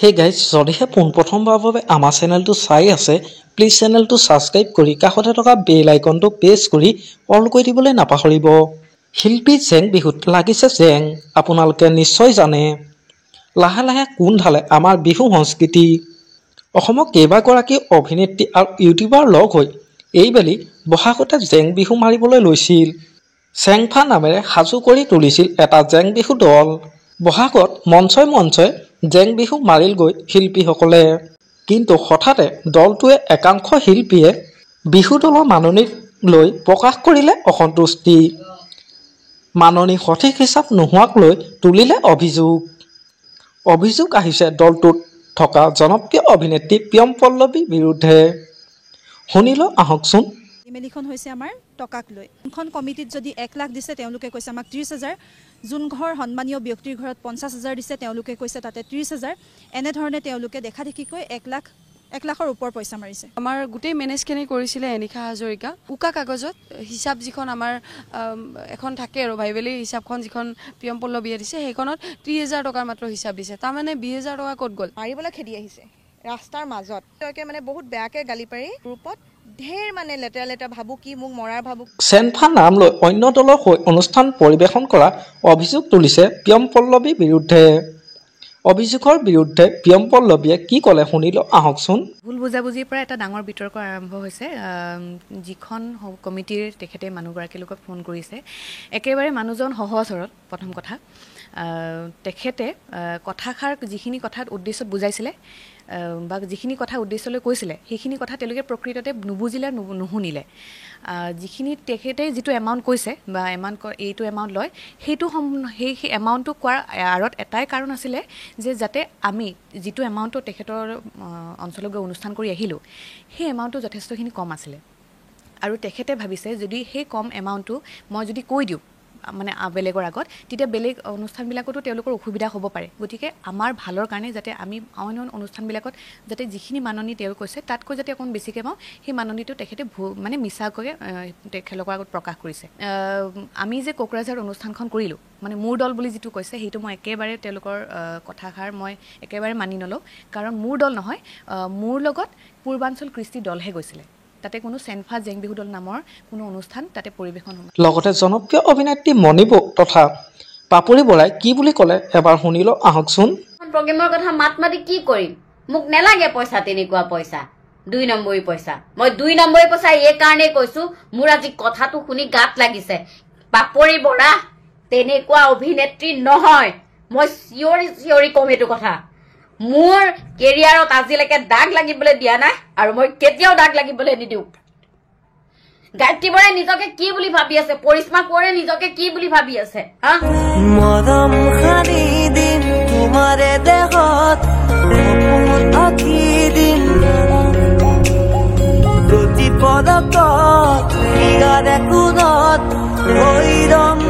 Hey guys, যদিহে পোনপ্ৰথমবাৰৰ বাবে আমাৰ চেনেলটো চাই আছে, প্লিজ চেনেলটো ছাবস্ক্ৰাইব কৰি কাষতে থকা বেল আইকনটো প্ৰেছ কৰি অল কৰি দিবলৈ নাপাহৰিব। শিল্পী জেং বিহুত লাগিছে জেং, আপোনালোকে নিশ্চয় জানে। লাহে লাহে কোন ঢালে আমাৰ বিহু সংস্কৃতি। অসমৰ কেইবাগৰাকী অভিনেত্ৰী আৰু ইউটিউবাৰ লগ হৈ এইবেলি বহাগতে জেং বিহু মাৰিবলৈ লৈছিল। চেংফা নামেৰে সাজু কৰি তুলিছিল এটা জেং বিহু দল। বহাগত মঞ্চই মঞ্চই জেং বিহু মাৰিলগৈ শিল্পীসকলে। কিন্তু হঠাতে দলটোৱে একাংশ শিল্পীয়ে বিহু দলৰ মাননিক লৈ প্ৰকাশ কৰিলে অসন্তুষ্টি। মাননি সঠিক হিচাপ নোহোৱাক লৈ তুলিলে অভিযোগ আহিছে দলটোত থকা জনপ্ৰিয় অভিনেত্ৰী প্ৰিয়ম পল্লৱীৰ বিৰুদ্ধে। শুনিলো আহকচোন। ইমেইলখন হৈছে আমাৰ টকাক লৈ। এখন কমিটিত যদি 1 লাখ দিছে তেওঁলোকে কৈছে আমাক 30,000, যোন ঘৰ সন্মানীয় ব্যক্তিৰ ঘৰত 50,000 দিছে তেওঁলোকে কৈছে তাতে 30,000। এনেধৰণে তেওঁলোকে দেখা দেখিকৈ 1 লাখৰ ওপৰ পইচা মাৰিছে। আমাৰ গোটেই মেনেজখিনি কৰিছিলে এনিশা হাজৰিকা। উকা কাগজত হিচাপ যিখন আমাৰ এখন থাকে আৰু ভাইবেলি হিচাপখন যিখন প্ৰিয়ম পল্লৱীয়ে দিছে সেইখনত 30,000 টকাৰ মাত্ৰ হিচাপ দিছে। তাৰমানে 20,000 টকা ক'ত গ'ল? মাৰিবলৈ খেদি আহিছে ৰাস্তাৰ মাজত। তেওঁলোকে মানে বহুত বেয়াকৈ গালি পাৰি গ্ৰুপত ঢেৰ মানে লেতেৰা ভাবো কি মোক মৰাৰ ভাবো। চেনফা নাম লৈ অন্য দলৰ হৈ অনুষ্ঠান পৰিৱেশন কৰা অভিযোগ তুলিছে প্ৰিয়ম পল্লৱীৰ বিৰুদ্ধে। অভিযোগৰ বিৰুদ্ধে প্ৰিয়ম পল্লৱীয়ে কি ক'লে শুনিলো আহকচোন। ভুল বুজাবুজিৰ পৰা এটা ডাঙৰ বিতৰ্ক আৰম্ভ হৈছে। যিখন কমিটিৰ তেখেতে মানুহগৰাকীলৈকে ফোন কৰিছে, একেবাৰে মানুহজন সহজ সৰল। প্ৰথম কথা, তেখেতে কথাষাৰ যিখিনি কথাত উদ্দেশ্যত বুজাইছিলে বা যিখিনি কথা উদ্দেশ্যলৈ কৈছিলে সেইখিনি কথা তেওঁলোকে প্ৰকৃততে নুবুজিলে, নুশুনিলে। যিখিনি তেখেতে যিটো এমাউণ্ট কৈছে বা এইটো এমাউণ্ট লয়, সেই এমাউণ্টটো কোৱাৰ আঁৰত এটাই কাৰণ আছিলে যে যাতে আমি যিটো এমাউণ্টটো তেখেতৰ অঞ্চলত গৈ অনুষ্ঠান কৰি আহিলোঁ সেই এমাউণ্টটো যথেষ্টখিনি কম আছিলে। আৰু তেখেতে ভাবিছে যদি সেই কম এমাউণ্টটো মই যদি কৈ দিওঁ মানে বেলেগৰ আগত, তেতিয়া বেলেগ অনুষ্ঠানবিলাকতো তেওঁলোকৰ অসুবিধা হ'ব পাৰে। গতিকে আমাৰ ভালৰ কাৰণে যাতে আমি অন্য অনুষ্ঠানবিলাকত যাতে যিখিনি মাননি তেওঁ কৈছে তাতকৈ যাতে অকণ বেছিকৈ পাওঁ, সেই মাননিটো তেখেতে মানে মিছাকৈ তেখেতলোকৰ আগত প্ৰকাশ কৰিছে। আমি যে কোকৰাঝাৰ অনুষ্ঠানখন কৰিলোঁ, মানে মোৰ দল বুলি যিটো কৈছে সেইটো মই একেবাৰে তেওঁলোকৰ কথাষাৰ মই একেবাৰে মানি নলওঁ। কাৰণ মোৰ দল নহয়, মোৰ লগত পূৰ্বাঞ্চল কৃষ্টি দলহে গৈছিলে। তাতে কোনো চেনফা জেং বিহু দল নামৰ কোনো অনুষ্ঠান তাতে পৰিৱেশন হ'ব। লগতে জনপ্ৰিয় অভিনেত্ৰী মণিবু তথা পাপৰি বৰাই কি বুলি ক'লে এবাৰ শুনিলো আহকচোন। প্ৰগ্ৰেমৰ কথা মাত মাতি কি কৰিম? মোক নেলাগে পইচা, তেনেকুৱা পইচা 2 নম্বৰী পইচা। মই 2 নম্বৰী পইচা এই কাৰণেই কৈছো, মোৰ আজি কথাটো শুনি গাত লাগিছে। পাপৰি বৰা তেনেকুৱা অভিনেত্ৰী নহয়, মই চিঞৰি কম এইটো কথা। মোৰ কেৰিয়াৰত আজিলৈকে দাগ লাগিবলৈ দিয়া নাই আৰু মই কেতিয়াও দাগ লাগিবলৈ নিদিওঁ। গায়ত্ৰী বৰাই নিজকে কি বুলি ভাবি আছে? পৰিস্মা কোঁৱৰে নিজকে কি বুলি ভাবি আছে? মৰম খানি দিন তোমাৰে দেহত আঁকি দিন প্ৰতি পদকত ইয়াৰে কোণত ভৈৰম